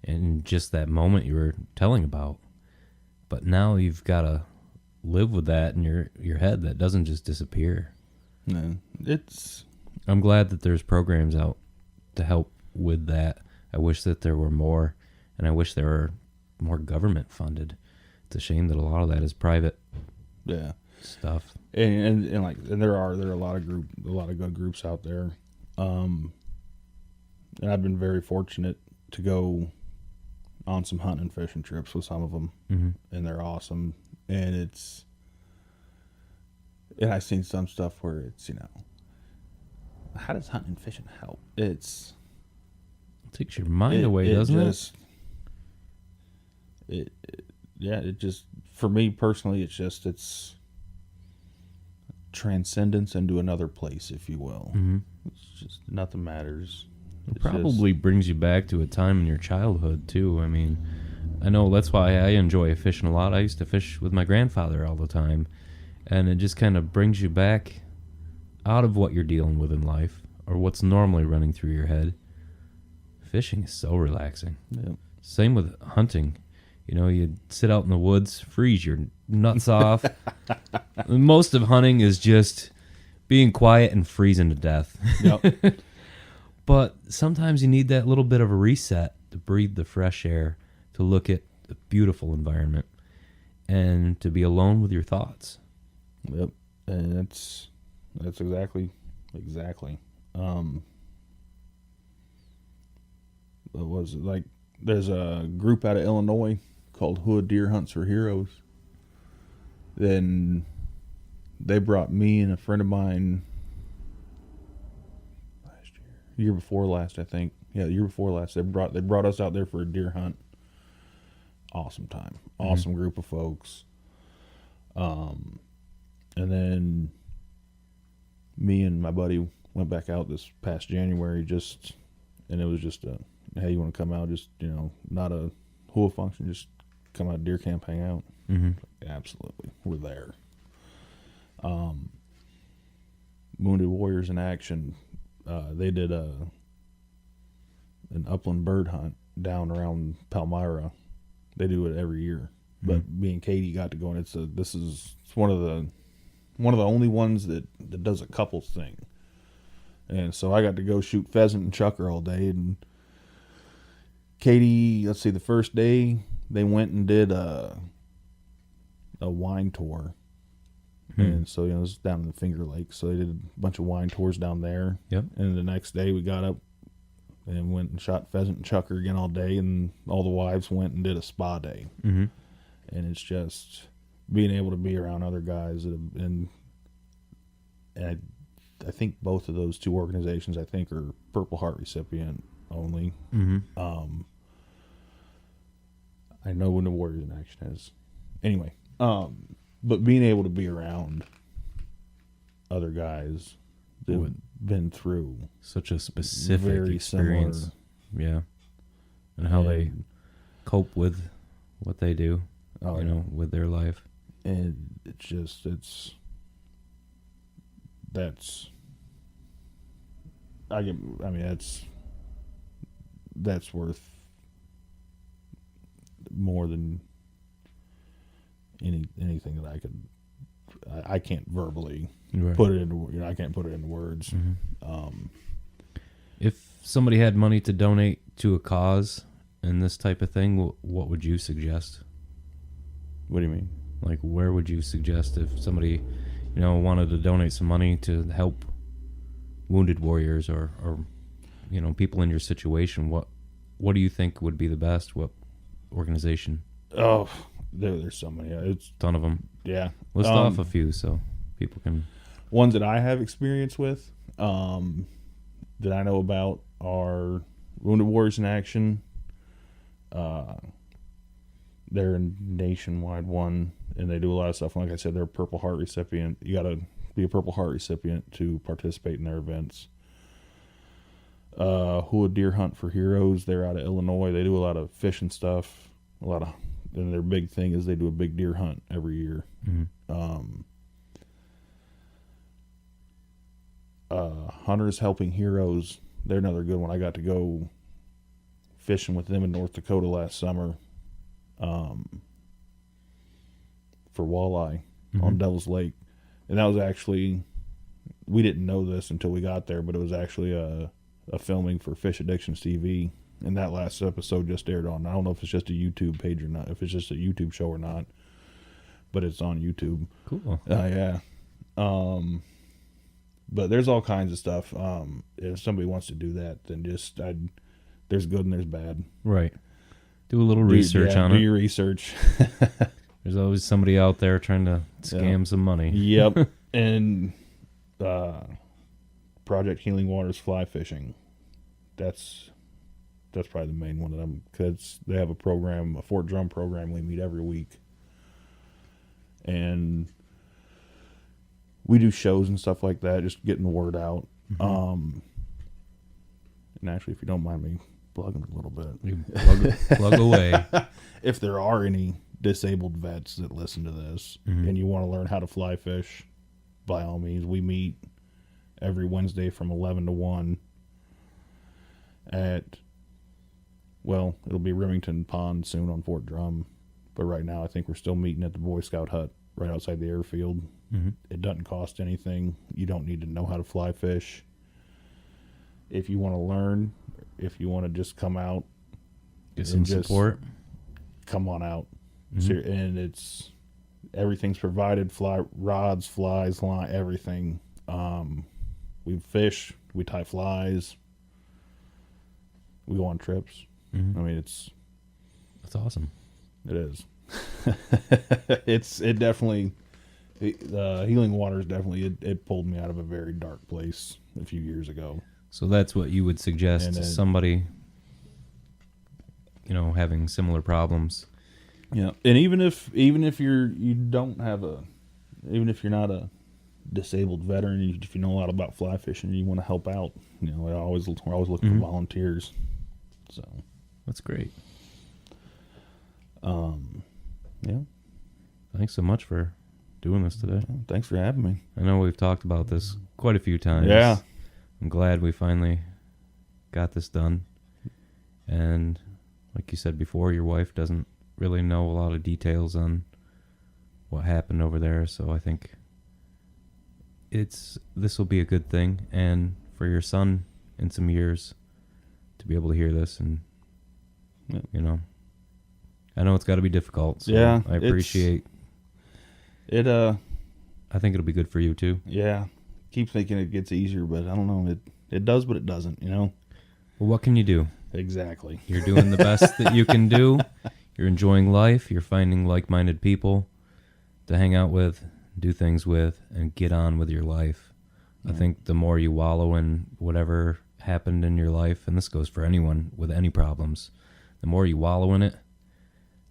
In just that moment you were telling about. But now you've got to live with that in your head. That doesn't just disappear. no, it's I'm glad that there's programs out to help with that. I wish that there were more, and I wish there were more government funded. It's a shame that a lot of that is private stuff. And there are a lot of good groups out there. And I've been very fortunate to go on some hunting and fishing trips with some of them, and they're awesome. And I've seen some stuff where it's, how does hunting and fishing help? It Takes your mind away, doesn't it? It just, for me personally, it's transcendence into another place, if you will. It's just, nothing matters. It probably brings you back to a time in your childhood, too. I mean, I know that's why I enjoy fishing a lot. I used to fish with my grandfather all the time, and it just kind of brings you back out of what you're dealing with in life or what's normally running through your head. Fishing is so relaxing. Yeah. Same with hunting. You sit out in the woods, freeze your nuts off. Most of hunting is just being quiet and freezing to death. Yep. But sometimes you need that little bit of a reset to breathe the fresh air, to look at the beautiful environment, and to be alone with your thoughts. Yep. And that's exactly. What was it? Like, there's a group out of Illinois called Hood Deer Hunts for Heroes. Then they brought me and a friend of mine Year before last, I think. Yeah, the year before last. They brought us out there for a deer hunt. Awesome time. Awesome group of folks. And then me and my buddy went back out this past January and it was just a, hey, you want to come out? Just, not a whole function, just come out deer camp, hang out. Absolutely. We're there. Wounded Warriors in Action. They did an upland bird hunt down around Palmyra. They do it every year, but me and Katie got to go, and it's one of the only ones that does a couples thing. And so I got to go shoot pheasant and chucker all day. And Katie, let's see, the first day they went and did a wine tour. And so, it was down in the Finger Lakes. So they did a bunch of wine tours down there. Yep. And the next day we got up and went and shot pheasant and chucker again all day. And all the wives went and did a spa day. And it's just being able to be around other guys and I think both of those two organizations, I think, are Purple Heart recipient only. I know when the Warriors in Action is. Anyway, but being able to be around other guys that have been through such a specific very experience. Similar. Yeah. And how they cope with what they do, with their life. And that's worth more than anything that I can't verbally put it into, I can't put it into words. If somebody had money to donate to a cause and this type of thing, what would you suggest? What do you mean? Like, where would you suggest if somebody, wanted to donate some money to help wounded warriors or people in your situation? What do you think would be the best? What organization? Oh, there's so many. It's a ton of them. Yeah. List off a few so people can. Ones that I have experience with, that I know about are Wounded Warriors in Action. They're a nationwide one, and they do a lot of stuff. Like I said, they're a Purple Heart recipient. You got to be a Purple Heart recipient to participate in their events. Who a Deer Hunt for Heroes. They're out of Illinois. They do a lot of fishing stuff. And their big thing is they do a big deer hunt every year. Hunters Helping Heroes. They're another good one. I got to go fishing with them in North Dakota last summer for walleye on Devil's Lake. And that was actually, we didn't know this until we got there, but it was actually a filming for Fish Addictions TV. And that last episode just aired on. I don't know if it's just a YouTube page or not, if it's just a YouTube show or not, but it's on YouTube. Cool. Yeah. But there's all kinds of stuff. If somebody wants to do that, then there's good and there's bad. Right. Do a little research on it. Do your research. There's always somebody out there trying to scam some money. Yep. And Project Healing Waters fly fishing. That's probably the main one because they have a program, a Fort Drum program. We meet every week, and we do shows and stuff like that, just getting the word out. And actually, if you don't mind me plugging a little bit, plug away. If there are any disabled vets that listen to this and you want to learn how to fly fish, by all means, we meet every Wednesday from 11 to 1 at, well, it'll be Remington Pond soon on Fort Drum. But right now, I think we're still meeting at the Boy Scout hut right outside the airfield. It doesn't cost anything. You don't need to know how to fly fish. If you want to learn, if you want to just come out, get some support, come on out. And everything's provided: fly rods, flies, line, everything. We fish, we tie flies, we go on trips. I mean, that's awesome. It is. It definitely, the Healing Waters definitely, it pulled me out of a very dark place a few years ago. So that's what you would suggest And to then- somebody, having similar problems. Yeah, and even if you're not a disabled veteran, if you know a lot about fly fishing, you want to help out. We're always looking for volunteers. So That's great. yeah. Thanks so much for doing this today. Thanks for having me. I know we've talked about this quite a few times. Yeah. I'm glad we finally got this done. And like you said before, your wife doesn't really know a lot of details on what happened over there, so I think this will be a good thing, and for your son in some years to be able to hear this, and I know it's got to be difficult. So Yeah, I appreciate it. I think it'll be good for you too. Yeah, keep thinking it gets easier, but I don't know. It does, but it doesn't. Well, what can you do? Exactly. You're doing the best that you can do. You're enjoying life. You're finding like-minded people to hang out with, do things with, and get on with your life. I think the more you wallow in whatever happened in your life, and this goes for anyone with any problems, the more you wallow in it,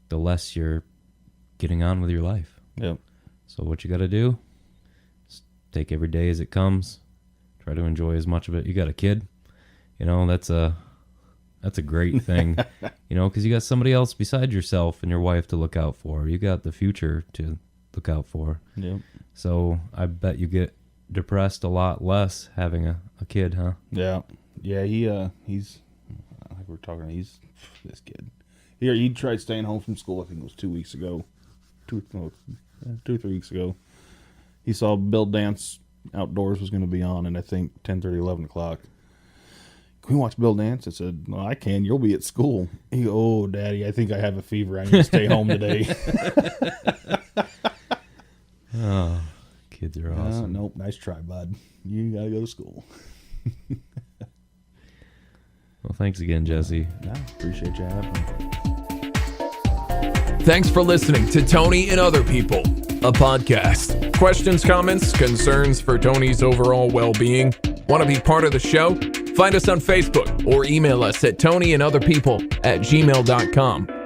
the less you're getting on with your life. Yep. So what you got to do is take every day as it comes. Try to enjoy as much of it. You got a kid, that's a great thing, because you got somebody else beside yourself and your wife to look out for. You got the future to look out for. Yep. So I bet you get depressed a lot less having a kid, huh? Yeah. Yeah. He's like we're talking. He's this kid. He tried staying home from school. I think it was 2 weeks ago. 2 or 3 weeks ago. He saw Bill Dance Outdoors was going to be on, and I think 10:30, 11 o'clock. Can we watch Bill Dance? I said, no, I can. You'll be at school. He go, oh, Daddy, I think I have a fever. I need to stay home today. Oh, kids are awesome. Nope. Nice try, bud. You got to go to school. Well, thanks again, Jesse. Yeah, appreciate you having me. Thanks for listening to Tony and Other People, a podcast. Questions, comments, concerns for Tony's overall well-being? Want to be part of the show? Find us on Facebook or email us at tonyandotherpeople@gmail.com.